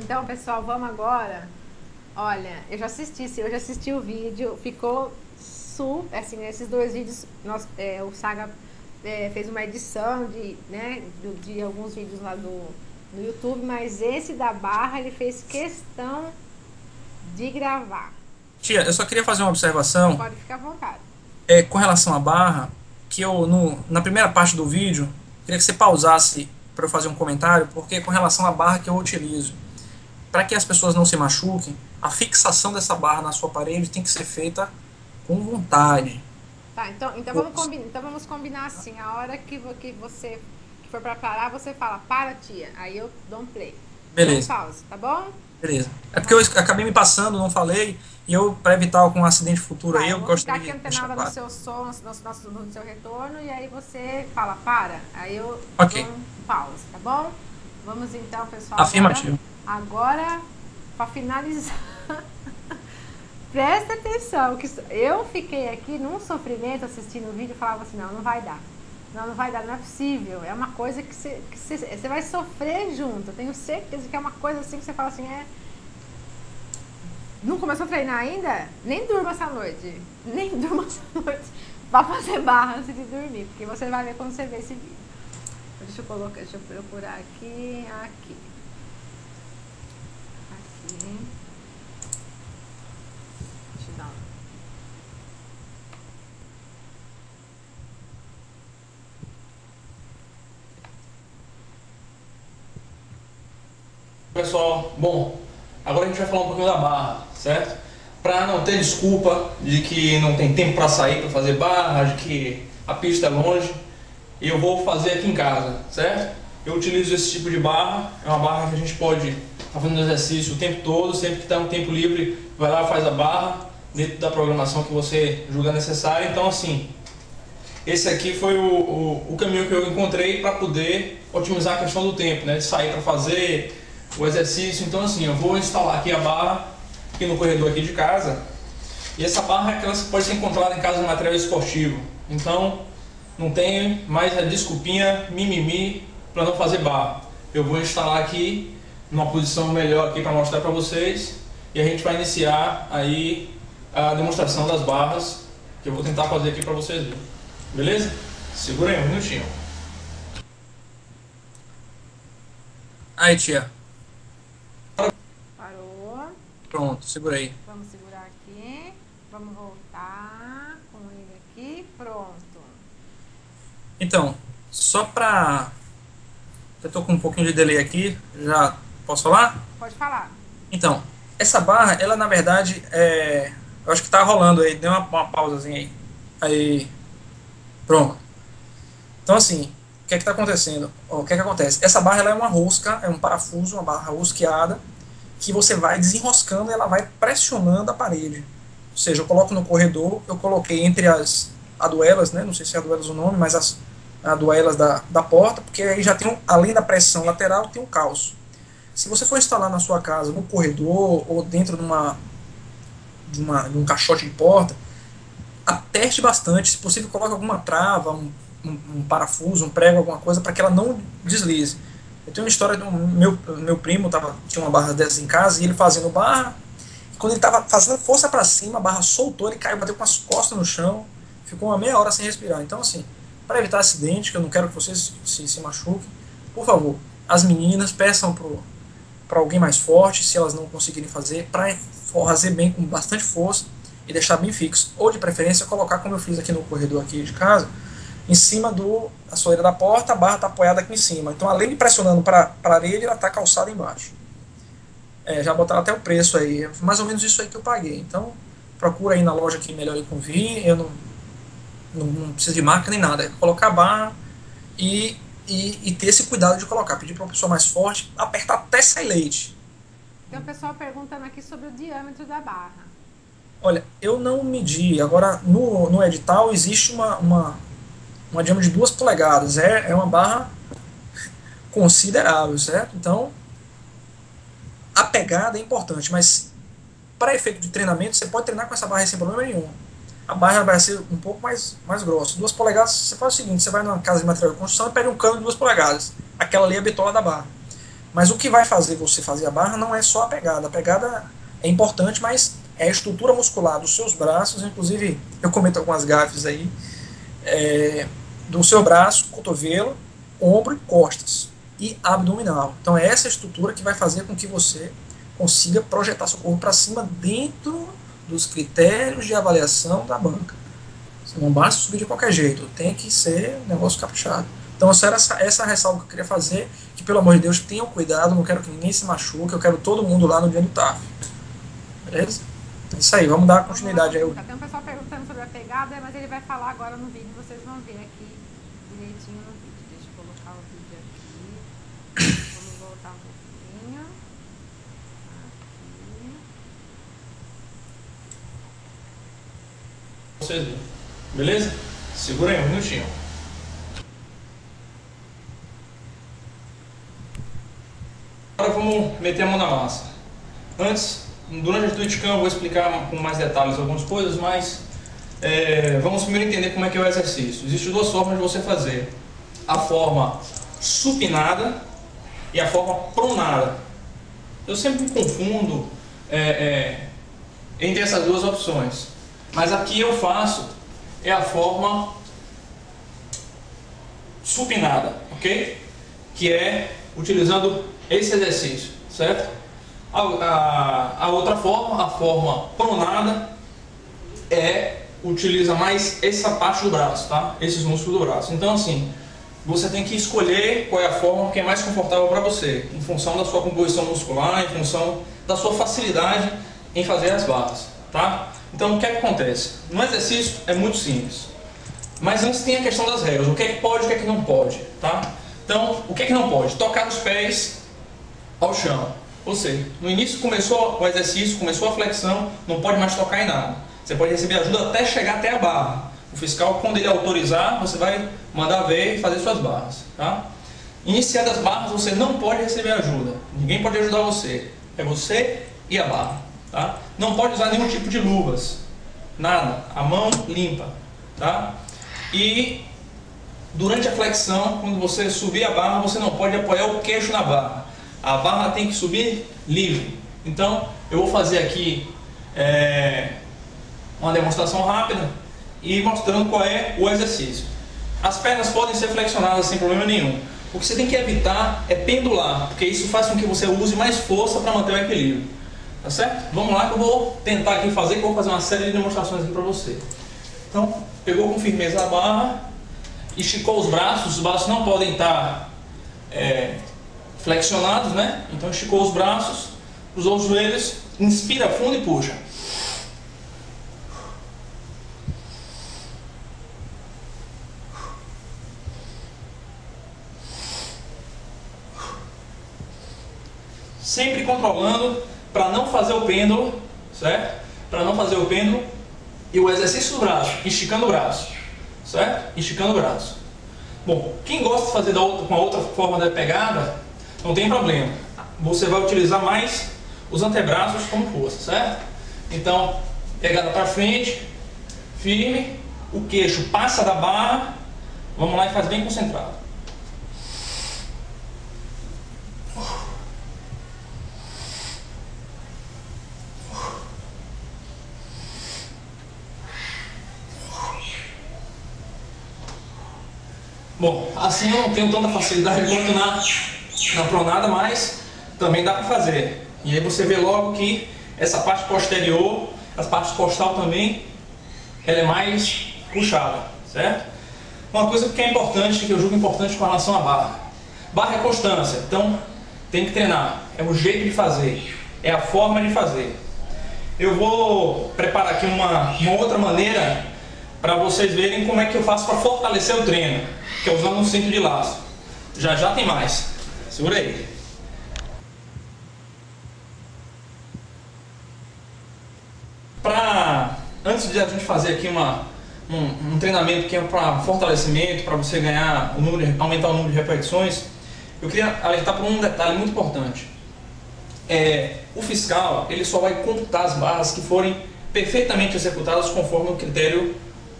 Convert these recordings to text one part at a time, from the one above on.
Então, pessoal, vamos agora. Olha, eu já assisti o vídeo, ficou super, assim, esses dois vídeos, o Saga fez uma edição de alguns vídeos lá no YouTube, mas esse da barra ele fez questão de gravar. Tia, eu só queria fazer uma observação Pode ficar à vontade. com relação à barra, que eu, na primeira parte do vídeo, queria que você pausasse para eu fazer um comentário, porque com relação à barra que eu utilizo, para que as pessoas não se machuquem, a fixação dessa barra na sua parede tem que ser feita com vontade. Tá, então vamos combinar assim, a hora que você que for pra parar, você fala, para tia, aí eu dou um play. Dou um Beleza, pause, tá bom? beleza. É porque Então, eu acabei me passando, não falei, e eu, para evitar algum acidente futuro aí, tá, eu eu vou ficar gostaria aqui de deixar antenada no claro. seu som, no seu retorno, e aí você fala, para, aí eu dou Ok, um pause, tá bom? Vamos então, pessoal, afirmativo. agora, pra finalizar, presta atenção, que eu fiquei aqui num sofrimento assistindo o vídeo e falava assim, não, não vai dar. Não, não vai dar, não é possível. É uma coisa que você vai sofrer junto. Eu tenho certeza que é uma coisa assim que você fala assim, não começou a treinar ainda? Nem durma essa noite. Nem durma essa noite pra fazer barra antes de dormir. Porque você vai ver quando você vê esse vídeo. Deixa eu procurar aqui. Aqui. Aqui. Deixa eu dar um. Pessoal, bom, agora a gente vai falar um pouquinho da barra, certo? Para não ter desculpa de que não tem tempo para sair para fazer barra, de que a pista é longe, eu vou fazer aqui em casa, certo? Eu utilizo esse tipo de barra, é uma barra que a gente pode estar fazendo exercício o tempo todo, sempre que está um tempo livre, vai lá e faz a barra, dentro da programação que você julga necessária. Então, assim, esse aqui foi o caminho que eu encontrei para poder otimizar a questão do tempo, né? De sair para fazer o exercício. Então, assim, eu vou instalar aqui a barra aqui no corredor aqui de casa. E essa barra é aquela que pode ser encontrada em casa de material esportivo. Então, não tem mais a desculpinha mimimi para não fazer barra. Eu vou instalar aqui numa posição melhor aqui para mostrar para vocês. E a gente vai iniciar aí a demonstração das barras que eu vou tentar fazer aqui para vocês verem. Beleza? Segura aí um minutinho. Aí, tia, Parou. pronto, segura aí. Vamos segurar aqui. Vamos voltar com ele aqui. Pronto. Então, só pra... Eu tô com um pouquinho de delay aqui, já posso falar? Pode falar. Então, essa barra, ela na verdade eu acho que tá rolando aí, deu uma pausazinha aí. Aí, pronto. Então assim, o que é que tá acontecendo? Ó, o que é que acontece? Essa barra ela é uma rosca, é um parafuso, uma barra rosqueada, que você vai desenroscando e ela vai pressionando a parede. Ou seja, eu coloco no corredor, eu coloquei entre as aduelas, né? Não sei se é aduelas o nome, mas as aduelas da porta, porque aí já tem, além da pressão lateral, tem um calço. Se você for instalar na sua casa, no corredor ou dentro de um caixote de porta, aperte bastante. Se possível, coloque alguma trava, um parafuso, um prego, alguma coisa, para que ela não deslize. Eu tenho uma história do meu primo, tinha uma barra dessas em casa, e ele fazendo barra, e quando ele estava fazendo força para cima, a barra soltou, ele caiu, bateu com as costas no chão, ficou uma meia hora sem respirar. Então, assim, para evitar acidente, que eu não quero que vocês se machuquem, por favor, as meninas peçam para alguém mais forte, se elas não conseguirem fazer, para fazer bem com bastante força e deixar bem fixo. Ou de preferência colocar, como eu fiz aqui no corredor aqui de casa, em cima da soleira da porta, a barra está apoiada aqui em cima. Então, além de pressionando para a areia, ela está calçada embaixo. Já botaram até o preço aí, mais ou menos isso aí que eu paguei. Então, procura aí na loja que melhor lhe convir. Eu não preciso de marca nem nada. É colocar a barra e ter esse cuidado de colocar. Pedir para uma pessoa mais forte, apertar até sair leite. Tem um pessoal perguntando aqui sobre o diâmetro da barra. Olha, eu não medi. Agora, no edital existe uma diâmetro de 2 polegadas. É uma barra considerável, certo? Então, a pegada é importante, mas para efeito de treinamento, você pode treinar com essa barra sem problema nenhum. A barra vai ser um pouco mais grossa. 2 polegadas, você faz o seguinte, você vai numa casa de material de construção e pega um cano de 2 polegadas. Aquela ali é a bitola da barra. Mas o que vai fazer você fazer a barra não é só a pegada. A pegada é importante, mas é a estrutura muscular dos seus braços. Inclusive, eu comento algumas gafes aí. Do seu braço, cotovelo, ombro e costas. E abdominal. Então é essa estrutura que vai fazer com que você consiga projetar seu corpo para cima dentro dos critérios de avaliação da banca. Você não basta subir de qualquer jeito, tem que ser um negócio caprichado. Então essa era essa ressalva que eu queria fazer, que pelo amor de Deus tenham cuidado, não quero que ninguém se machuque, eu quero todo mundo lá no dia do TAF. Beleza? É isso aí, vamos dar continuidade aí. Tem um pessoal perguntando sobre a pegada, mas ele vai falar agora no vídeo, vocês vão ver aqui direitinho no vídeo. Deixa eu colocar o vídeo aqui. Vamos voltar um pouquinho. Aqui. Vocês viram. Beleza? Segura aí um minutinho. Agora vamos meter a mão na massa. Antes, durante a Twitchcam eu vou explicar com mais detalhes algumas coisas, mas vamos primeiro entender como é que é o exercício. Existem duas formas de você fazer. A forma supinada e a forma pronada. Eu sempre me confundo entre essas duas opções. Mas aqui eu faço a forma supinada, ok? Que é utilizando esse exercício, certo? A outra forma, a forma pronada, utiliza mais essa parte do braço, tá? Esses músculos do braço. Então assim, você tem que escolher qual é a forma que é mais confortável para você, em função da sua composição muscular, em função da sua facilidade em fazer as barras, tá? Então o que é que acontece? No exercício é muito simples, mas antes tem a questão das regras, o que é que pode e o que é que não pode, tá? Então, o que é que não pode? Tocar os pés ao chão. Ou seja, no início começou o exercício, começou a flexão, não pode mais tocar em nada. Você pode receber ajuda até chegar até a barra. O fiscal, quando ele autorizar, você vai mandar ver e fazer suas barras, tá? Iniciadas as barras, você não pode receber ajuda. Ninguém pode ajudar você. É você e a barra, tá? Não pode usar nenhum tipo de luvas. Nada. A mão limpa, tá? E durante a flexão, quando você subir a barra, você não pode apoiar o queixo na barra. A barra tem que subir livre. Então, eu vou fazer aqui uma demonstração rápida e mostrando qual é o exercício. As pernas podem ser flexionadas sem problema nenhum. O que você tem que evitar é pendular, porque isso faz com que você use mais força para manter o equilíbrio. Tá certo? Vamos lá que eu vou tentar aqui fazer, que eu vou fazer uma série de demonstrações aqui para você. Então, pegou com firmeza a barra, esticou os braços não podem estar flexionados, né? Então esticou os braços, cruzou os joelhos, inspira fundo e puxa. Sempre controlando para não fazer o pêndulo, certo? Para não fazer o pêndulo e o exercício do braço, esticando o braço, certo? Esticando o braço. Bom, quem gosta de fazer com a outra forma da pegada, não tem problema. Você vai utilizar mais os antebraços como força, certo? Então, pegada para frente, firme, o queixo passa da barra, vamos lá e faz bem concentrado. Bom, assim eu não tenho tanta facilidade quanto na pronada, mas também dá para fazer. E aí você vê logo que essa parte posterior, as partes costal também, ela é mais puxada, certo? Uma coisa que é importante, que eu julgo importante com relação à barra. Barra é constância, então tem que treinar. É o jeito de fazer, é a forma de fazer. Eu vou preparar aqui uma outra maneira para vocês verem como é que eu faço para fortalecer o treino, que é usando um cinto de laço. Já já tem mais. Segura aí. Antes de a gente fazer aqui um treinamento que é para fortalecimento, para você ganhar aumentar o número de repetições, eu queria alertar para um detalhe muito importante. O fiscal ele só vai computar as barras que forem perfeitamente executadas conforme o critério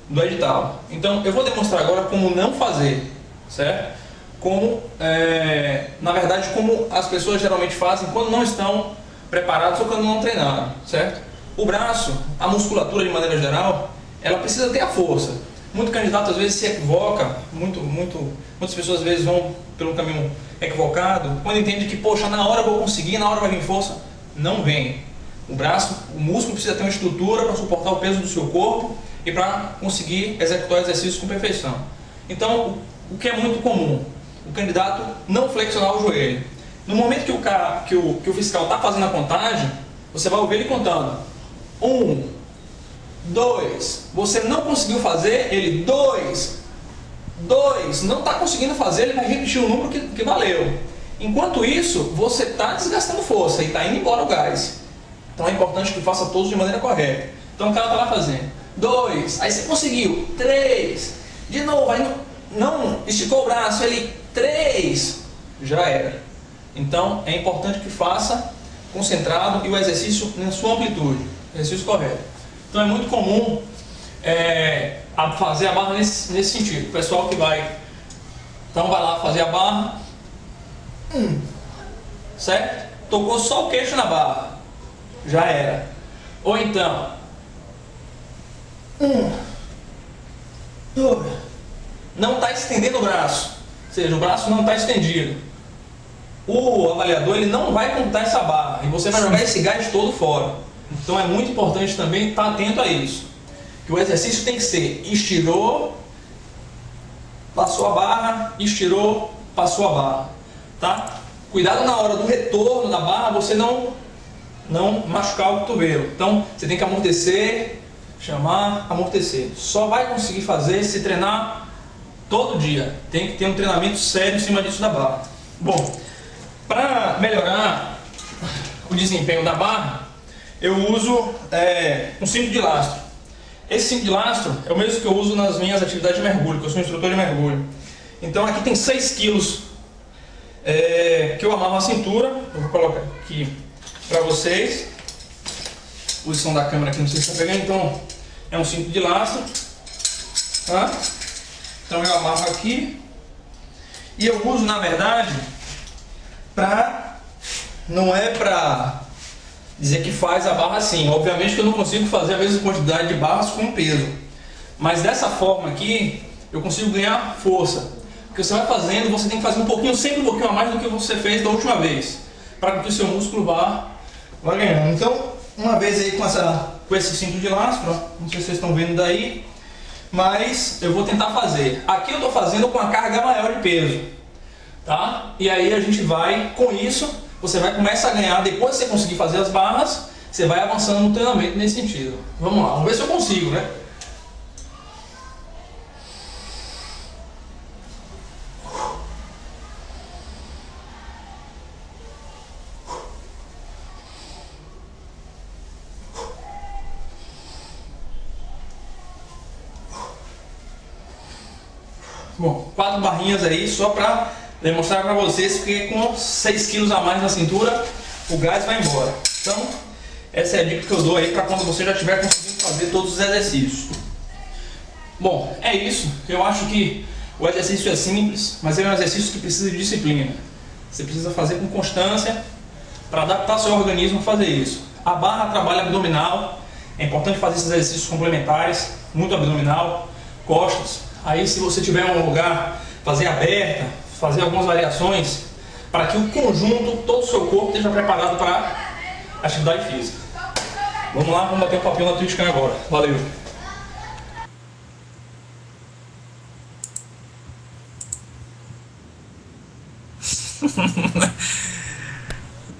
do edital. Então eu vou demonstrar agora como não fazer, certo? como, na verdade, como as pessoas geralmente fazem quando não estão preparados ou quando não treinaram, certo? O braço, a musculatura de maneira geral, ela precisa ter a força. Muito candidato às vezes se equivoca, muitas pessoas às vezes vão pelo caminho equivocado, quando entende que, poxa, na hora eu vou conseguir, na hora vai vir força. Não vem. O braço, o músculo precisa ter uma estrutura para suportar o peso do seu corpo e para conseguir executar exercícios com perfeição. Então, o que é muito comum, o candidato não flexionar o joelho. No momento que o fiscal está fazendo a contagem, você vai ouvir ele contando. 1, 2, você não conseguiu fazer, ele 2, não está conseguindo fazer, ele vai repetir o número que valeu. Enquanto isso, você está desgastando força e está indo embora o gás. Então é importante que faça todos de maneira correta. Então o cara está lá fazendo 2, aí você conseguiu, 3, de novo, aí não esticou o braço, ele 3, já era. Então é importante que faça concentrado e o exercício na sua amplitude, exercício correto. Então é muito comum fazer a barra nesse sentido. O pessoal que vai lá fazer a barra, certo? Tocou só o queixo na barra, já era. Ou então 1, 2, não está estendendo o braço, ou seja, o braço não está estendido. O avaliador ele não vai contar essa barra e você vai jogar esse gás todo fora. Então é muito importante também estar atento a isso. Que o exercício tem que ser estirou, passou a barra, estirou, passou a barra, tá? Cuidado na hora do retorno da barra, você não machucar o cotovelo. Então você tem que amortecer, chamar, amortecer. Só vai conseguir fazer se treinar todo dia. Tem que ter um treinamento sério em cima disso da barra. Bom, para melhorar o desempenho da barra, eu uso um cinto de lastro. Esse cinto de lastro é o mesmo que eu uso nas minhas atividades de mergulho, que eu sou instrutor de mergulho. Então aqui tem 6 quilos que eu amarro a cintura. Eu vou colocar aqui para vocês. A posição da câmera aqui, não sei se está pegando. Então é um cinto de lastro, tá? Então eu amarro aqui. E eu uso, na verdade, não é para dizer que faz a barra assim. Obviamente que eu não consigo fazer a mesma quantidade de barras com peso, mas dessa forma aqui eu consigo ganhar força. Porque você vai fazendo, você tem que fazer sempre um pouquinho a mais do que você fez da última vez, para que o seu músculo vá ganhando. Então, uma vez aí com esse cinto de lastro, ó, não sei se vocês estão vendo daí, mas eu vou tentar fazer. Aqui eu estou fazendo com a carga maior de peso, tá? E aí a gente vai, com isso, você vai começar a ganhar. Depois que você conseguir fazer as barras, você vai avançando no treinamento nesse sentido. Vamos lá, vamos ver se eu consigo, né? Bom, 4 barrinhas aí só para demonstrar para vocês que com 6 quilos a mais na cintura o gás vai embora. Então essa é a dica que eu dou aí para quando você já estiver conseguindo fazer todos os exercícios. Bom, é isso. Eu acho que o exercício é simples, mas é um exercício que precisa de disciplina. Você precisa fazer com constância para adaptar seu organismo a fazer isso. A barra trabalha abdominal, é importante fazer esses exercícios complementares, muito abdominal, costas. Aí se você tiver um lugar, fazer aberta, fazer algumas variações, para que o conjunto, todo o seu corpo esteja preparado para a atividade física. Vamos lá, vamos bater um papinho na Twitch agora. Valeu!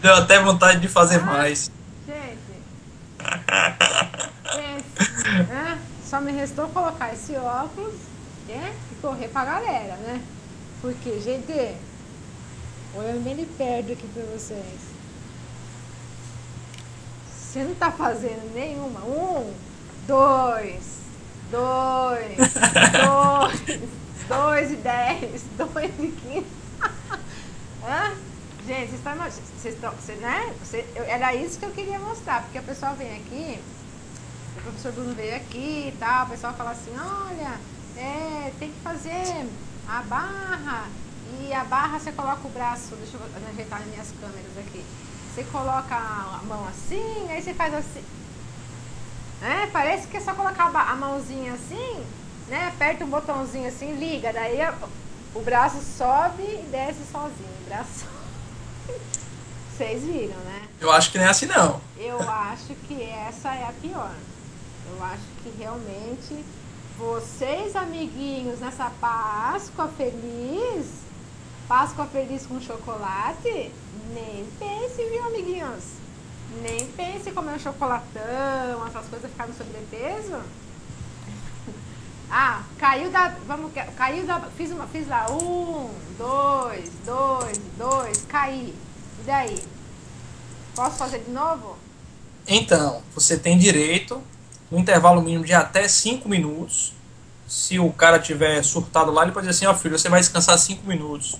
Deu até vontade de fazer mais. Gente, só me restou colocar esse óculos e correr pra galera, né? Porque, gente, olhando bem de perto aqui pra vocês, você não tá fazendo nenhuma. 1, 2, 2, 2 e 10, 2 e 15. Gente, era isso que eu queria mostrar, porque a pessoa vem aqui, o professor Bruno veio aqui e tal, o pessoal fala assim, olha, tem que fazer a barra E a barra, você coloca o braço, deixa eu ajeitar as minhas câmeras aqui. Você coloca a mão assim, aí você faz assim. Parece que é só colocar a mãozinha assim, né? Aperta um botãozinho assim, liga. Daí o braço sobe e desce sozinho. O braço Vocês viram, né? Eu acho que não é assim, não. Eu acho que essa é a pior. Eu acho que realmente vocês, amiguinhos, nessa Páscoa feliz com chocolate, nem pense, viu, amiguinhos? Nem pense em comer um chocolatão, essas coisas, ficar no sobrepeso. Fiz lá, 1, 2, caí. E daí? Posso fazer de novo? Então, você tem direito, no intervalo mínimo de até 5 minutos, se o cara tiver surtado lá, ele pode dizer assim, ó filho, você vai descansar 5 minutos.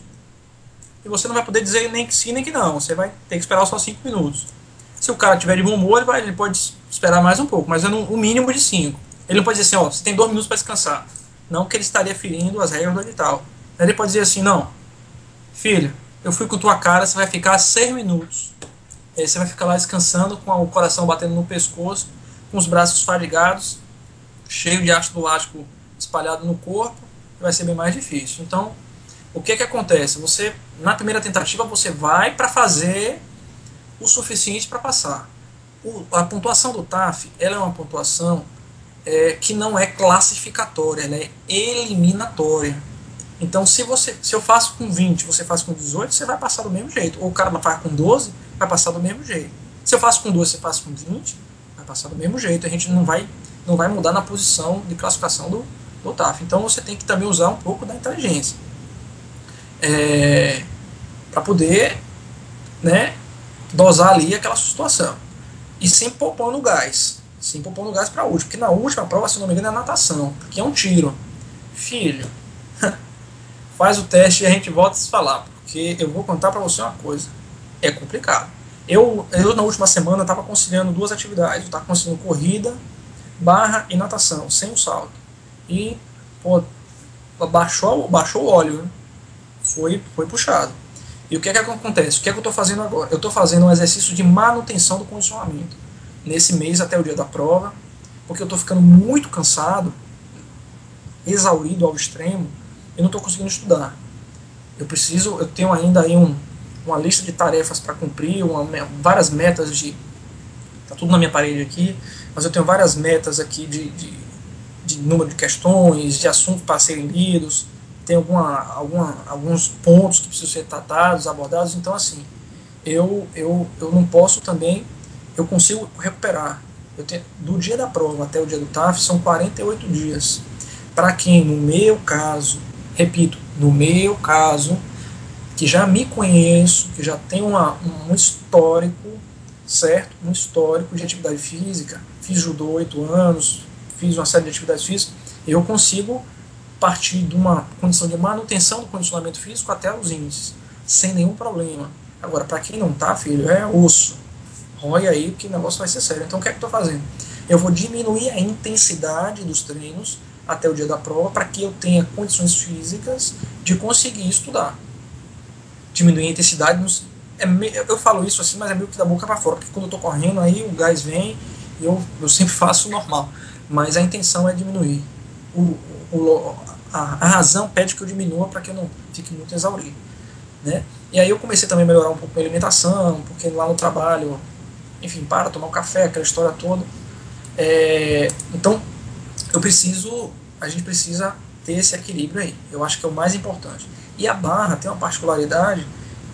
E você não vai poder dizer nem que sim, nem que não. Você vai ter que esperar só 5 minutos. Se o cara tiver de bom humor, ele pode esperar mais um pouco, mas é no mínimo de 5. Ele não pode dizer assim, ó, você tem 2 minutos para descansar. Não que ele estaria ferindo as regras do edital. Ele pode dizer assim, não, filho, eu fui com tua cara, você vai ficar 6 minutos. E aí você vai ficar lá descansando, com o coração batendo no pescoço, com os braços fadigados, cheio de ácido lático espalhado no corpo, vai ser bem mais difícil. Então, o que acontece? Você, na primeira tentativa, você vai para fazer o suficiente para passar. A pontuação do TAF, ela é uma pontuação que não é classificatória, ela é eliminatória. Então, se eu faço com 20, você faz com 18, você vai passar do mesmo jeito. Ou o cara faz com 12, vai passar do mesmo jeito. Se eu faço com 12, você faz com 20, vai passar do mesmo jeito. A gente não vai mudar na posição de classificação do TAF. Então, você tem que também usar um pouco da inteligência. Para poder, né, dosar ali aquela situação. E sempre poupando o gás. Sempre poupando o gás para a última. Porque na última prova, se não me engano, é natação. Porque é um tiro. Filho, faz o teste e a gente volta a se falar. Porque eu vou contar para você uma coisa. É complicado. Eu na última semana estava conciliando 2 atividades. Eu estava conciliando corrida, barra e natação, sem o salto. E, pô, baixou o óleo, né? Foi puxado. E o que acontece? O que eu estou fazendo agora? Eu estou fazendo um exercício de manutenção do condicionamento nesse mês até o dia da prova, porque eu estou ficando muito cansado, exaurido ao extremo, e não estou conseguindo estudar. Eu tenho ainda aí uma lista de tarefas para cumprir, várias metas tá tudo na minha parede aqui, mas eu tenho várias metas aqui de número de questões, de assuntos para serem lidos, tem alguns pontos que precisam ser tratados, abordados. Então, assim, eu não posso também, eu consigo recuperar. Do dia da prova até o dia do TAF são 48 dias. Para quem, no meu caso, repito, no meu caso, que já me conheço, que já tem um histórico, certo? Um histórico de atividade física, fiz judô 8 anos, fiz uma série de atividades físicas, eu consigo partir de uma condição de manutenção do condicionamento físico até os índices, sem nenhum problema. Agora, para quem não tá, filho, é osso. Rói aí que o negócio vai ser sério. Então, o que é que eu estou fazendo? Eu vou diminuir a intensidade dos treinos até o dia da prova para que eu tenha condições físicas de conseguir estudar. Diminuir a intensidade, eu falo isso assim, mas é meio que da boca para fora, porque quando eu estou correndo aí o gás vem e eu sempre faço o normal. Mas a intenção é diminuir. A razão pede que eu diminua para que eu não fique muito exaurido, né? E aí eu comecei também a melhorar um pouco a alimentação, porque lá no trabalho, enfim, para tomar um café, aquela história toda. Então, a gente precisa ter esse equilíbrio aí. Eu acho que é o mais importante. E a barra tem uma particularidade,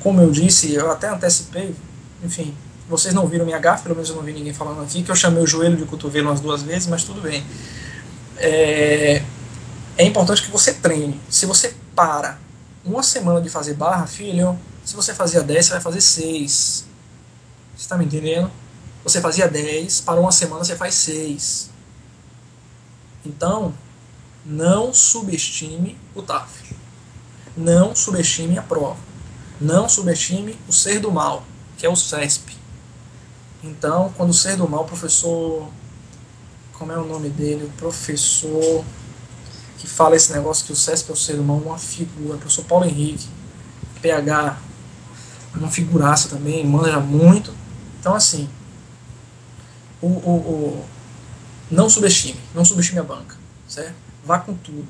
como eu disse, eu até antecipei, enfim, vocês não viram minha gafe, pelo menos eu não vi ninguém falando aqui, que eu chamei o joelho de cotovelo umas 2 vezes, mas tudo bem. É importante que você treine. Se você para uma semana de fazer barra, filho, se você fazia 10, você vai fazer 6. Você está me entendendo? Você fazia 10, parou uma semana, você faz 6. Então, não subestime o TAF. Não subestime a prova. Não subestime o ser do mal, que é o CESP. Então, quando o ser do mal, o professor... Como é o nome dele? O professor que fala esse negócio que o CESP é o ser humano, uma figura, o professor Paulo Henrique. PH, uma figuraça também, manja muito. Então, assim, não subestime a banca, certo? Vá com tudo.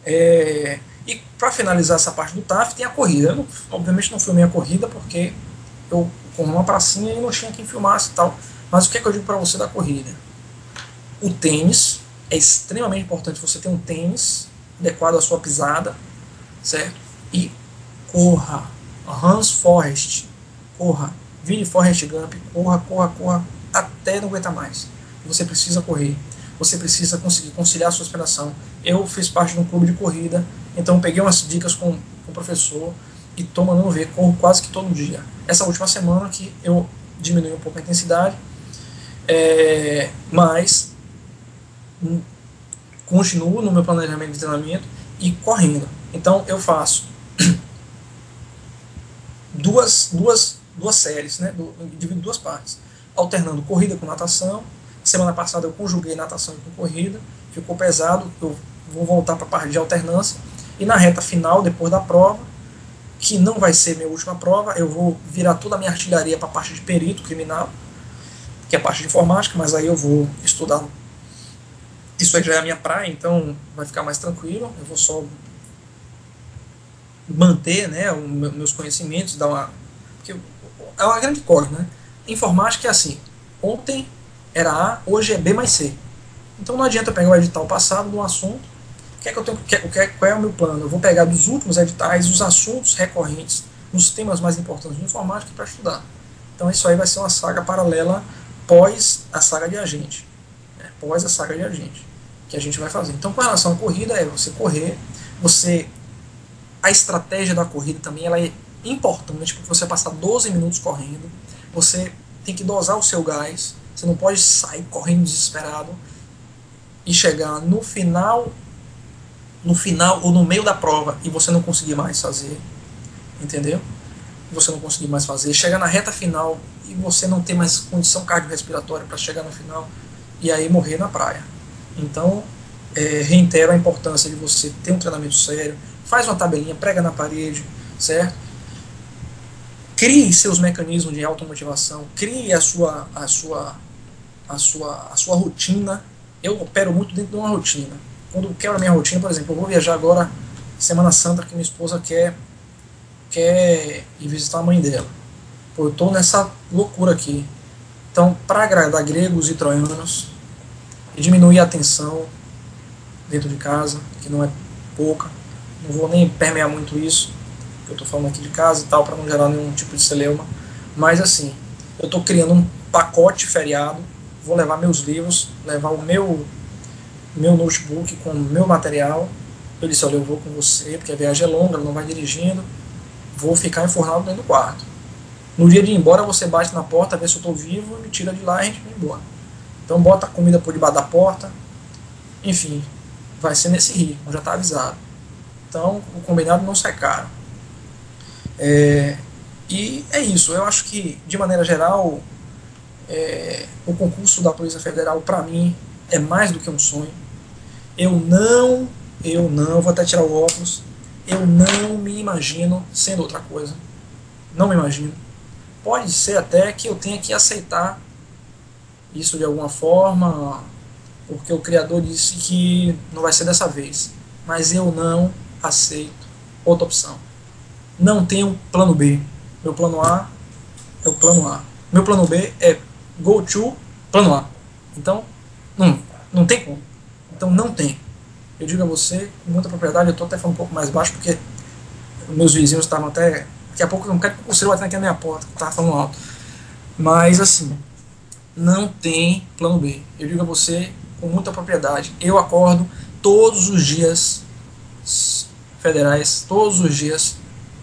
E para finalizar essa parte do TAF, tem a corrida. Eu, obviamente, não filmei a corrida porque eu corri uma pracinha e não tinha quem filmasse e tal. Mas o que é que eu digo para você da corrida? O tênis é extremamente importante. Você ter um tênis adequado à sua pisada, certo? E corra. Hans Forrest, corra. Vire Forrest Gump, corra até não aguentar mais. Você precisa correr. Você precisa conseguir conciliar a sua respiração. Eu fiz parte de um clube de corrida, então peguei umas dicas com o professor e estou mandando ver, corro quase que todo dia. Essa última semana que eu diminui um pouco a intensidade, mas continuo no meu planejamento de treinamento e correndo. Então eu faço duas séries, né? Divido duas partes, alternando corrida com natação. Semana passada eu conjuguei natação com corrida, ficou pesado, eu vou voltar para a parte de alternância. E na reta final, depois da prova, que não vai ser minha última prova, eu vou virar toda a minha artilharia para a parte de perito criminal, que é a parte de informática, mas aí eu vou estudar. Isso aí já é a minha praia, então vai ficar mais tranquilo. Eu vou só manter, né, meus conhecimentos, porque é uma grande coisa, né? Informática é assim, ontem era A, hoje é B mais C. Então não adianta pegar o edital passado de um assunto. Qual é o meu plano? Eu vou pegar dos últimos editais os assuntos recorrentes nos temas mais importantes de informática para estudar. Então isso aí vai ser uma saga paralela pós a saga de agente. Pós a saga de agente que a gente vai fazer. Então com relação à corrida, é você correr, a estratégia da corrida também ela é importante, porque você passar 12 minutos correndo, você tem que dosar o seu gás, você não pode sair correndo desesperado e chegar no final ou no meio da prova e você não conseguir mais fazer, entendeu? Você não conseguir mais fazer, chegar na reta final e você não ter mais condição cardiorrespiratória para chegar no final e aí morrer na praia. Então, reitero a importância de você ter um treinamento sério, faz uma tabelinha, prega na parede, certo? Crie seus mecanismos de automotivação, crie a sua rotina. Eu opero muito dentro de uma rotina. Quando eu quero a minha rotina, por exemplo, eu vou viajar agora, Semana Santa, que minha esposa quer ir visitar a mãe dela. Pô, eu estou nessa loucura aqui. Então, para agradar gregos e troianos, e diminuir a tensão dentro de casa, que não é pouca, não vou nem permear muito isso, que eu estou falando aqui de casa e tal, para não gerar nenhum tipo de celeuma, mas assim, eu estou criando um pacote feriado, vou levar meus livros, levar o meu notebook com o meu material. Eu disse, olha, eu vou com você, porque a viagem é longa, ela não vai dirigindo, vou ficar enfurnado dentro do quarto. No dia de ir embora, você bate na porta, vê se eu estou vivo, me tira de lá e a gente vai embora. Então bota a comida por debaixo da porta, enfim, vai ser nesse ritmo, já está avisado. Então o combinado não sai caro. E é isso, eu acho que de maneira geral o concurso da Polícia Federal para mim é mais do que um sonho. Eu não, vou até tirar o óculos, eu não me imagino sendo outra coisa. Não me imagino. Pode ser até que eu tenha que aceitar isso de alguma forma, porque o Criador disse que não vai ser dessa vez. Mas eu não aceito outra opção. Não tenho plano B. Meu plano A é o plano A. Meu plano B é go to plano A. Então, não tem como. Então não tem. Eu digo a você, com muita propriedade, eu estou até falando um pouco mais baixo, porque meus vizinhos estavam até... Daqui a pouco eu não quero que o concurseiro batendo aqui na minha porta, que eu estava falando alto. Mas assim, não tem plano B. Eu digo a você com muita propriedade. Eu acordo todos os dias federais, todos os dias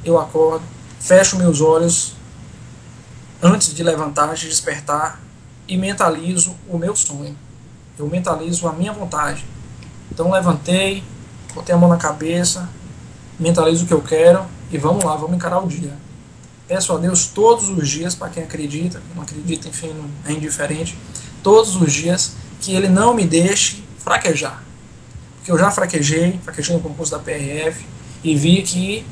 eu acordo, fecho meus olhos antes de levantar, de despertar e mentalizo o meu sonho. Eu mentalizo a minha vontade. Então levantei, botei a mão na cabeça, mentalizo o que eu quero e vamos lá, vamos encarar o dia. Peço a Deus todos os dias, para quem acredita, quem não acredita, enfim, é indiferente, todos os dias que Ele não me deixe fraquejar. Porque eu já fraquejei no concurso da PRF e vi que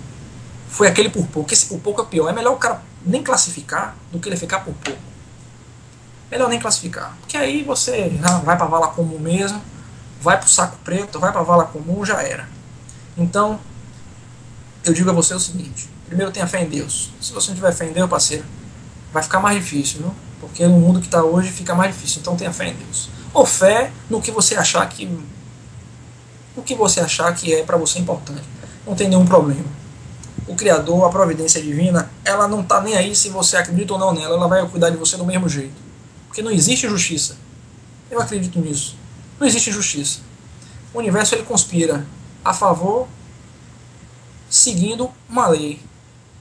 foi aquele por pouco. Esse por pouco é pior. É melhor o cara nem classificar do que ele ficar por pouco. Melhor nem classificar. Porque aí você vai para a vala comum mesmo, vai para o saco preto, vai para a vala comum, já era. Então, eu digo a você o seguinte: primeiro, tenha fé em Deus. Se você não tiver fé em Deus, parceiro, vai ficar mais difícil, viu? Porque no mundo que está hoje fica mais difícil. Então, tenha fé em Deus. Ou fé no que você achar que é para você importante. Não tem nenhum problema. O Criador, a providência divina, ela não está nem aí se você acredita ou não nela. Ela vai cuidar de você do mesmo jeito. Porque não existe justiça. Eu acredito nisso. Não existe justiça. O universo ele conspira a favor, seguindo uma lei,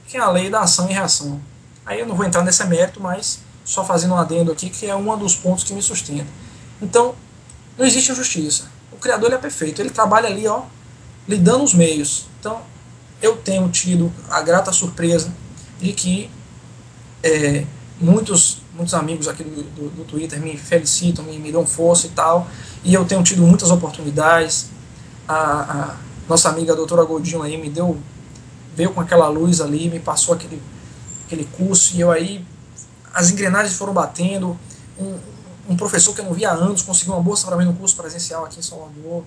que é a lei da ação e reação. Aí eu não vou entrar nesse mérito, mas só fazendo um adendo aqui, que é um dos pontos que me sustenta. Então, não existe justiça. O Criador ele é perfeito. Ele trabalha ali, ó, lhe dando os meios. Então, eu tenho tido a grata surpresa de que muitos amigos aqui do Twitter me felicitam, me dão força e tal, e eu tenho tido muitas oportunidades. A nossa amiga a doutora Godinho aí veio com aquela luz ali, me passou aquele curso, e eu aí, as engrenagens foram batendo. Um professor que eu não via há anos conseguiu uma bolsa para mim no curso presencial aqui em Salvador,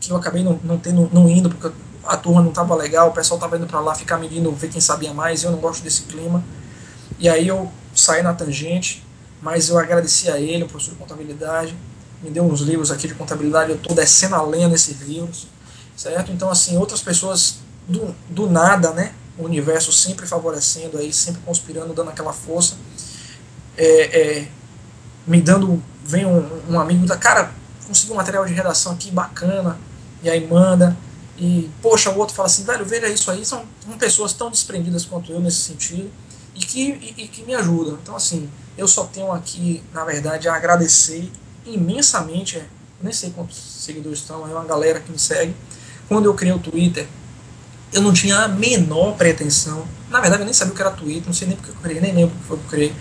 que eu acabei não indo porque a turma não estava legal, o pessoal estava indo para lá ficar medindo, ver quem sabia mais, e eu não gosto desse clima. E aí eu saí na tangente, mas eu agradeci a ele, o professor de contabilidade, me deu uns livros aqui de contabilidade, eu estou descendo a lenha nesses livros, certo? Então, assim, outras pessoas do nada, né? O universo sempre favorecendo aí, sempre conspirando, dando aquela força, me dando, vem um amigo da cara, conseguiu um material de redação aqui bacana, e aí manda, e poxa, o outro fala assim, velho, veja isso aí, são pessoas tão desprendidas quanto eu nesse sentido, e que me ajudam. Então, assim, eu só tenho aqui, na verdade, a agradecer imensamente. Eu nem sei quantos seguidores estão, é uma galera que me segue. Quando eu criei o Twitter, eu não tinha a menor pretensão. Na verdade, eu nem sabia o que era Twitter, não sei nem porque eu criei, nem lembro o que foi que eu criei.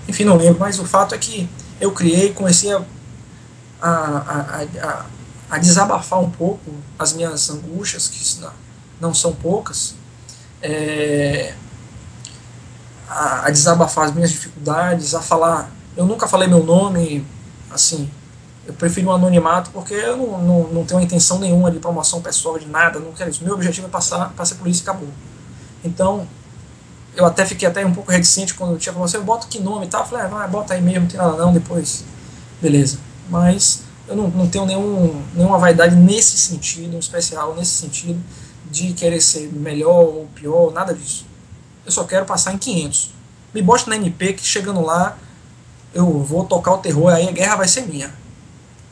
Enfim, não lembro, mas o fato é que eu criei, comecei a desabafar um pouco as minhas angústias, que não são poucas, a desabafar as minhas dificuldades, a falar. Eu nunca falei meu nome, assim, eu prefiro um anonimato porque eu não tenho a intenção nenhuma de promoção pessoal, de nada, não quero isso. Meu objetivo é passar por isso e acabou. Então, eu até fiquei um pouco reticente quando eu tinha falado, você bota que nome e tal, eu falei, vai, bota aí mesmo, não tem nada não, depois, beleza. Mas eu não tenho nenhuma vaidade nesse sentido, em especial nesse sentido, de querer ser melhor ou pior, nada disso. Eu só quero passar em 500. Me bote na MP que chegando lá eu vou tocar o terror, aí a guerra vai ser minha.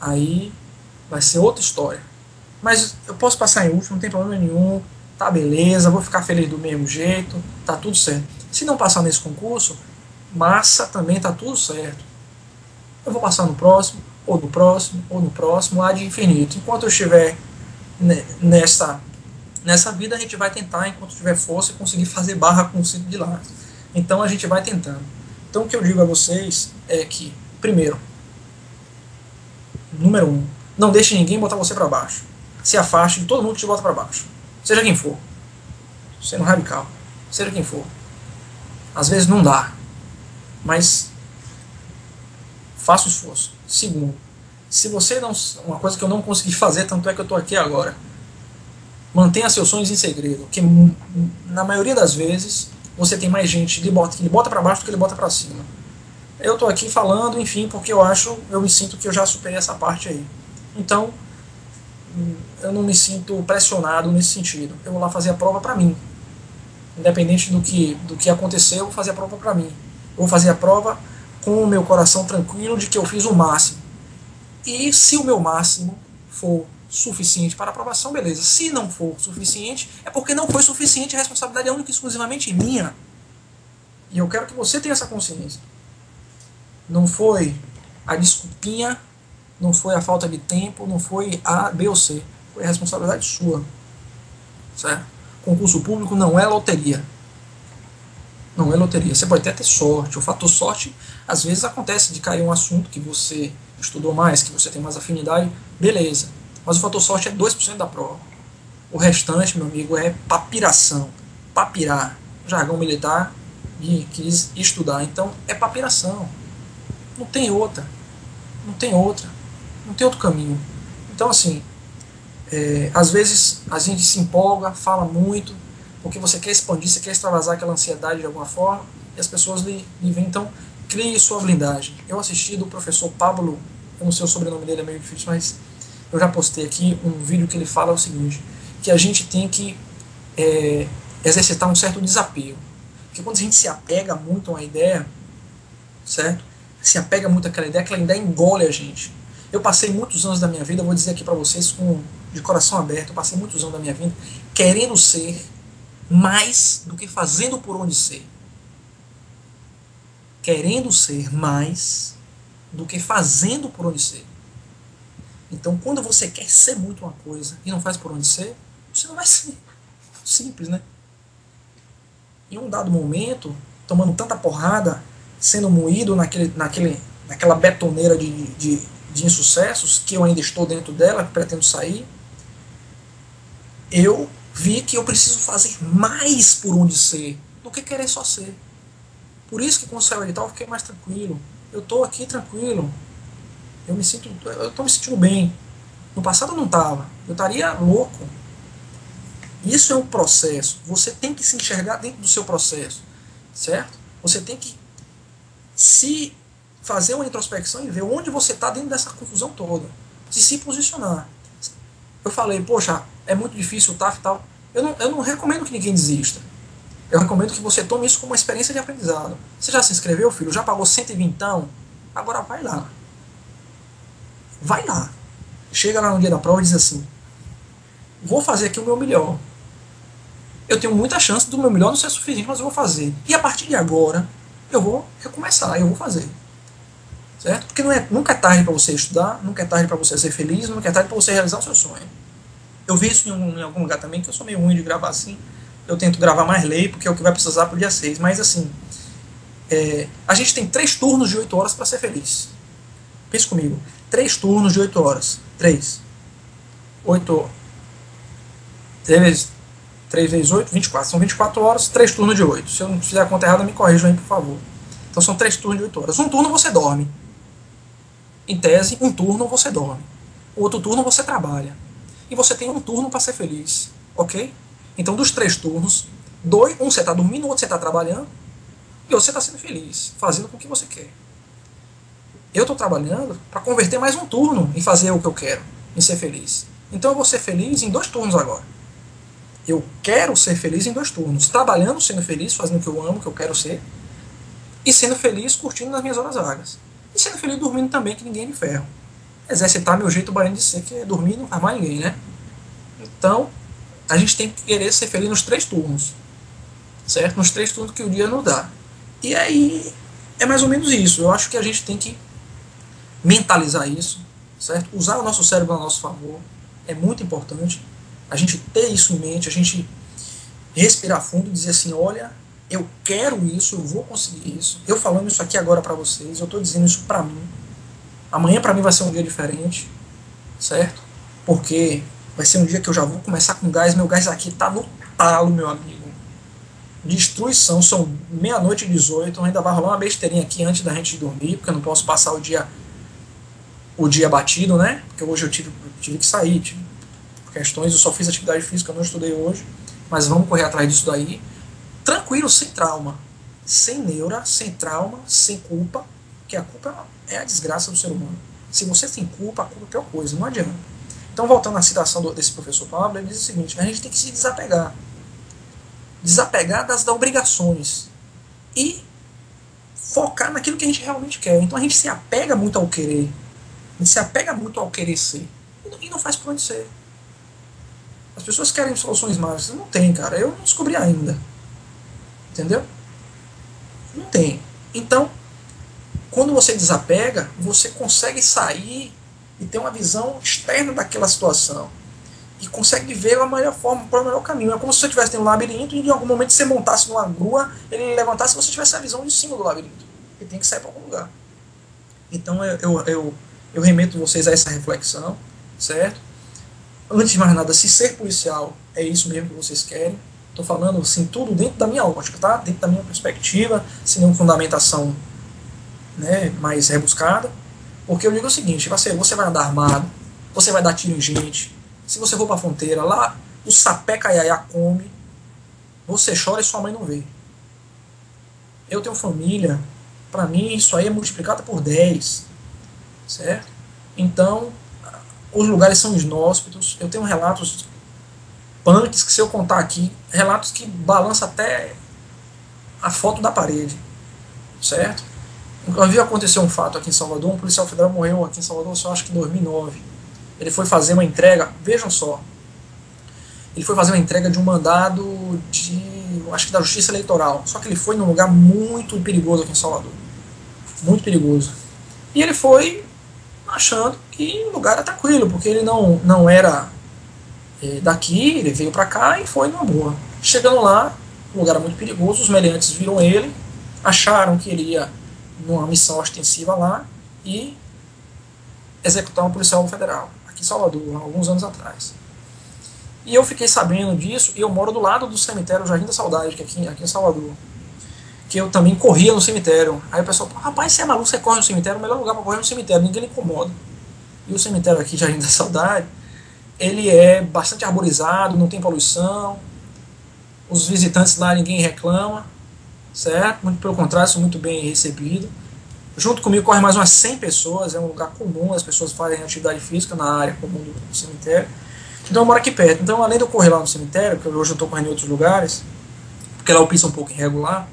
Aí vai ser outra história. Mas eu posso passar em último, não tem problema nenhum, tá beleza, vou ficar feliz do mesmo jeito, tá tudo certo. Se não passar nesse concurso, massa também, tá tudo certo. Eu vou passar no próximo, ou no próximo, ou no próximo, lá de infinito. Enquanto eu estiver nessa vida, a gente vai tentar, enquanto tiver força, conseguir fazer barra com o cinto de lado. Então a gente vai tentando. Então o que eu digo a vocês é que, primeiro, número 1, não deixe ninguém botar você para baixo. Se afaste de todo mundo que te bota para baixo. Seja quem for. Sendo radical. Seja quem for. Às vezes não dá. Mas faça o esforço. Segundo, se você não... Uma coisa que eu não consegui fazer, tanto é que eu estou aqui agora. Mantenha seus sonhos em segredo. Porque na maioria das vezes você tem mais gente que lhe bota para baixo do que ele bota para cima. Eu estou aqui falando, enfim, porque eu me sinto que eu já superei essa parte aí. Então, eu não me sinto pressionado nesse sentido. Eu vou lá fazer a prova para mim. Independente do que acontecer, eu vou fazer a prova para mim. Eu vou fazer a prova com o meu coração tranquilo de que eu fiz o máximo. E se o meu máximo for suficiente para a aprovação, beleza. Se não for suficiente, é porque não foi suficiente, a responsabilidade é única e exclusivamente minha. E eu quero que você tenha essa consciência. Não foi a desculpinha, não foi a falta de tempo, não foi A, B ou C. Foi a responsabilidade sua. Certo? Concurso público não é loteria. Não é loteria. Você pode até ter sorte. O fator sorte, às vezes acontece de cair um assunto que você estudou mais, que você tem mais afinidade, beleza. Mas o fator sorte é 2% da prova. O restante, meu amigo, é papiração. papirar, jargão militar, e quis estudar. Então é papiração. Não tem outra. Não tem outra. Não tem outro caminho. Então, assim, às vezes a gente se empolga, fala muito, porque você quer expandir, você quer extravasar aquela ansiedade de alguma forma, e as pessoas lhe veem. Então, crie sua blindagem. Eu assisti do professor Pablo, eu não sei o sobrenome dele, é meio difícil, mas eu já postei aqui um vídeo que ele fala o seguinte, que a gente tem que exercitar um certo desapego. Porque quando a gente se apega muito a uma ideia, certo? Se apega muito àquela ideia engole a gente. Eu passei muitos anos da minha vida, vou dizer aqui para vocês de coração aberto, eu passei muitos anos da minha vida querendo ser mais do que fazendo por onde ser. Querendo ser mais do que fazendo por onde ser. Então, quando você quer ser muito uma coisa e não faz por onde ser, você não vai ser. Simples, né? Em um dado momento, tomando tanta porrada, sendo moído naquela betoneira de insucessos, que eu ainda estou dentro dela, pretendo sair, eu vi que eu preciso fazer mais por onde ser, do que querer só ser. Por isso que com o céu edital eu fiquei mais tranquilo. Eu estou aqui tranquilo. Eu estou me sentindo bem. No passado eu não estava. Eu estaria louco. Isso é um processo. Você tem que se enxergar dentro do seu processo. Certo? Você tem que se fazer uma introspecção e ver onde você está dentro dessa confusão toda. De se posicionar. Eu falei, poxa, é muito difícil o TAF e tal. Eu não recomendo que ninguém desista. Eu recomendo que você tome isso como uma experiência de aprendizado. Você já se inscreveu, filho? Já pagou 120 então? Agora vai lá. Vai lá. Chega lá no dia da prova e diz assim, vou fazer aqui o meu melhor. Eu tenho muita chance do meu melhor não ser suficiente, mas eu vou fazer. E a partir de agora, eu vou recomeçar, eu vou fazer. Certo? Porque nunca é tarde para você estudar, nunca é tarde para você ser feliz, nunca é tarde para você realizar o seu sonho. Eu vi isso em algum lugar também, que eu sou meio ruim de gravar assim. Eu tento gravar mais lei, porque é o que vai precisar pro dia 6. Mas assim, a gente tem 3 turnos de 8 horas para ser feliz. Pense comigo. 3 turnos de 8 horas. 3 vezes 8, 24. São 24 horas, 3 turnos de 8. Se eu não fizer a conta errada, me corrijam aí, por favor. Então são 3 turnos de 8 horas. Um turno você dorme. Em tese, um turno você dorme. O outro turno você trabalha. E você tem um turno para ser feliz. Ok? Então, dos 3 turnos, um você está dormindo, o outro você está trabalhando, e outro você está sendo feliz, fazendo com o que você quer. Eu estou trabalhando para converter mais um turno em fazer o que eu quero, em ser feliz. Então, eu vou ser feliz em 2 turnos agora. Eu quero ser feliz em 2 turnos. Trabalhando, sendo feliz, fazendo o que eu amo, o que eu quero ser, e sendo feliz, curtindo nas minhas horas vagas. E sendo feliz dormindo também, que ninguém me ferra. Exercitar meu jeito baiano de ser, que é dormir e não faz mais ninguém, né? Então, a gente tem que querer ser feliz nos 3 turnos. Certo? Nos 3 turnos que o dia nos dá. E aí, é mais ou menos isso. Eu acho que a gente tem que mentalizar isso. Certo? Usar o nosso cérebro a nosso favor. É muito importante. A gente ter isso em mente, a gente respirar fundo e dizer assim, olha, eu quero isso, eu vou conseguir isso. Eu falando isso aqui agora para vocês, eu estou dizendo isso para mim. Amanhã para mim vai ser um dia diferente. Certo? Porque vai ser um dia que eu já vou começar com gás. Meu gás aqui tá no talo, meu amigo. Destruição. São 00:18. Ainda vai rolar uma besteirinha aqui antes da gente dormir, porque eu não posso passar o dia batido, né? Porque hoje eu tive que sair. Tive questões, eu só fiz atividade física, eu não estudei hoje. Mas vamos correr atrás disso daí. Tranquilo, sem trauma. Sem neura, sem trauma, sem culpa. Porque a culpa é a desgraça do ser humano. Se você tem culpa, a culpa é a pior coisa. Não adianta. Então, voltando à citação desse professor Pablo, ele diz o seguinte, a gente tem que se desapegar. Desapegar das obrigações. E focar naquilo que a gente realmente quer. Então, a gente se apega muito ao querer. A gente se apega muito ao querer ser. E não faz por onde ser. As pessoas querem soluções mágicas. Não tem, cara. Eu não descobri ainda. Entendeu? Não tem. Então, quando você desapega, você consegue sair e ter uma visão externa daquela situação. E consegue ver a melhor forma, para o melhor caminho. É como se você estivesse em um labirinto e em algum momento você montasse numa grua, ele levantasse e você tivesse a visão de cima do labirinto. E tem que sair para algum lugar. Então eu remeto vocês a essa reflexão, certo? Antes de mais nada, se ser policial é isso mesmo que vocês querem, Estou falando assim, tudo dentro da minha ótica, tá? Dentro da minha perspectiva, sem nenhuma fundamentação, né, mais rebuscada. Porque eu digo o seguinte, você vai andar armado, você vai dar tiro em gente, se você for para a fronteira, lá o sapé caiaiá come, você chora e sua mãe não vê. Eu tenho família, para mim isso aí é multiplicado por 10, certo? Então, os lugares são inóspitos, eu tenho relatos punks que, se eu contar aqui, relatos que balançam até a foto da parede, certo? Inclusive aconteceu um fato aqui em Salvador, um policial federal morreu aqui em Salvador, só acho que em 2009. Ele foi fazer uma entrega, vejam só, ele foi fazer uma entrega de um mandado acho que da Justiça Eleitoral, só que ele foi num lugar muito perigoso aqui em Salvador, muito perigoso. E ele foi achando que o lugar era tranquilo, porque ele não era daqui, ele veio pra cá e foi numa boa. Chegando lá, o lugar era muito perigoso, os meliantes viram ele, acharam que ele ia numa missão ostensiva lá e executar um policial federal, aqui em Salvador, há alguns anos atrás. E eu fiquei sabendo disso, e eu moro do lado do cemitério Jardim da Saudade, que é aqui em Salvador, que eu também corria no cemitério. Aí o pessoal fala, rapaz, você é maluco, você corre no cemitério, o melhor lugar para correr é no cemitério, ninguém lhe incomoda. E o cemitério aqui, Jardim da Saudade, ele é bastante arborizado, não tem poluição, os visitantes lá ninguém reclama, certo? Muito pelo contrário, são muito bem recebidos. Junto comigo corre mais umas 100 pessoas, é um lugar comum, as pessoas fazem atividade física na área comum do cemitério. Então eu moro aqui perto. Então, além de eu correr lá no cemitério, porque hoje eu estou correndo em outros lugares, porque lá o piso é um pouco irregular,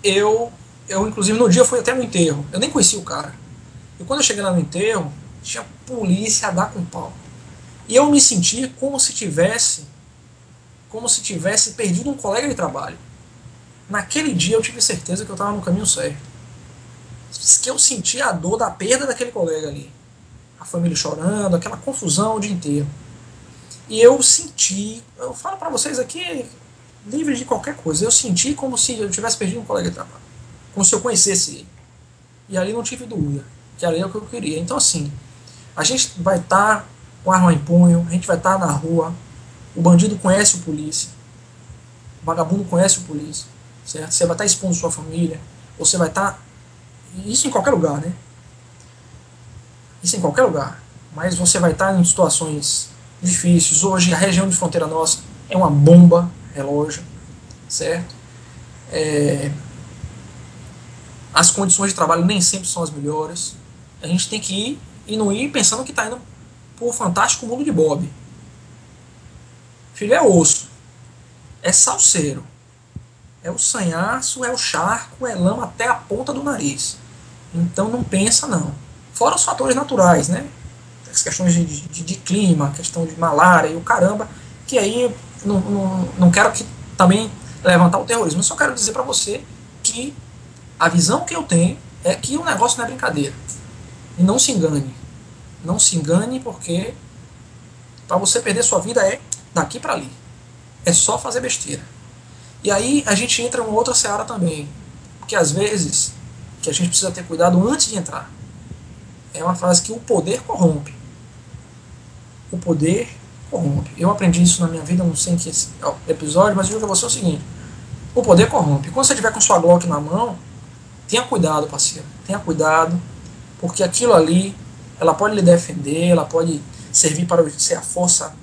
eu inclusive no dia fui até no enterro. Eu nem conhecia o cara. E quando eu cheguei lá no enterro, tinha polícia a dar com pau. E eu me senti como se tivesse perdido um colega de trabalho. Naquele dia eu tive certeza que eu estava no caminho certo. Que eu senti a dor da perda daquele colega ali. A família chorando, aquela confusão o dia inteiro. E eu senti, eu falo para vocês aqui, livre de qualquer coisa, eu senti como se eu tivesse perdido um colega de trabalho. Como se eu conhecesse ele. E ali não tive dúvida, que ali é o que eu queria. Então assim, a gente vai estar com arma em punho, a gente vai estar na rua, o bandido conhece o polícia, o vagabundo conhece o polícia, certo? Você vai estar expondo sua família, você vai estar... Isso em qualquer lugar, né? Isso em qualquer lugar. Mas você vai estar em situações difíceis. Hoje a região de fronteira nossa é uma bomba relógio, certo? As condições de trabalho nem sempre são as melhores. A gente tem que ir e não ir pensando que está indo por fantástico mundo de Bob. Filho, é osso, é salseiro, é o sanhaço, é o charco, é lama até a ponta do nariz. Então não pensa não. Fora os fatores naturais, né? As questões de clima, questão de malária e o caramba, que aí não quero que também levantar o terrorismo. Eu só quero dizer para você que a visão que eu tenho é que o negócio não é brincadeira. E não se engane. Não se engane, porque para você perder sua vida é daqui para ali. É só fazer besteira. E aí a gente entra em uma outra seara também. Porque às vezes que a gente precisa ter cuidado antes de entrar. É uma frase que o poder corrompe. O poder corrompe. Eu aprendi isso na minha vida, não sei em que episódio, mas eu digo pra você o seguinte: o poder corrompe. Quando você tiver com sua Glock na mão, tenha cuidado, parceiro. Tenha cuidado, porque aquilo ali, ela pode lhe defender, ela pode servir para ser a força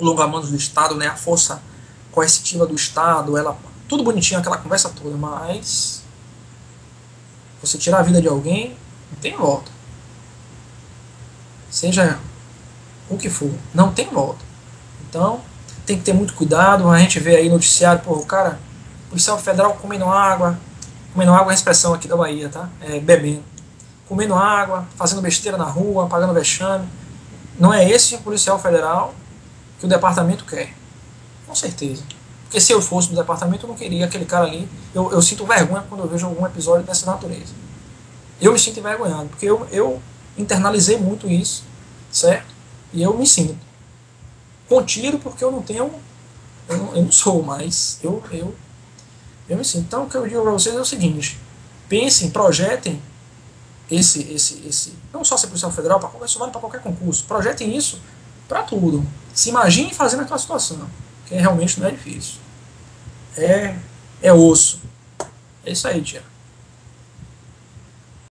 longa-manos do Estado, né? A força coercitiva do Estado, ela, tudo bonitinho, aquela conversa toda, mas você tirar a vida de alguém, não tem volta. Seja o que for, não tem volta. Então, tem que ter muito cuidado. A gente vê aí noticiário, pô, o cara, policial federal comendo água é a expressão aqui da Bahia, tá? Bebendo. Comendo água, fazendo besteira na rua, pagando vexame. Não é esse o policial federal que o departamento quer. Com certeza. Porque se eu fosse do departamento, eu não queria aquele cara ali. Eu sinto vergonha quando eu vejo algum episódio dessa natureza. Eu me sinto envergonhado, porque eu internalizei muito isso, certo? E eu me sinto contido porque eu não tenho, eu não sou, mas eu me sinto. Então o que eu digo para vocês é o seguinte: pensem, projetem esse não só ser policial federal, isso vale para qualquer concurso, projetem isso para tudo. Se imaginem fazendo aquela situação, que realmente não é difícil. é osso. É isso aí, tia.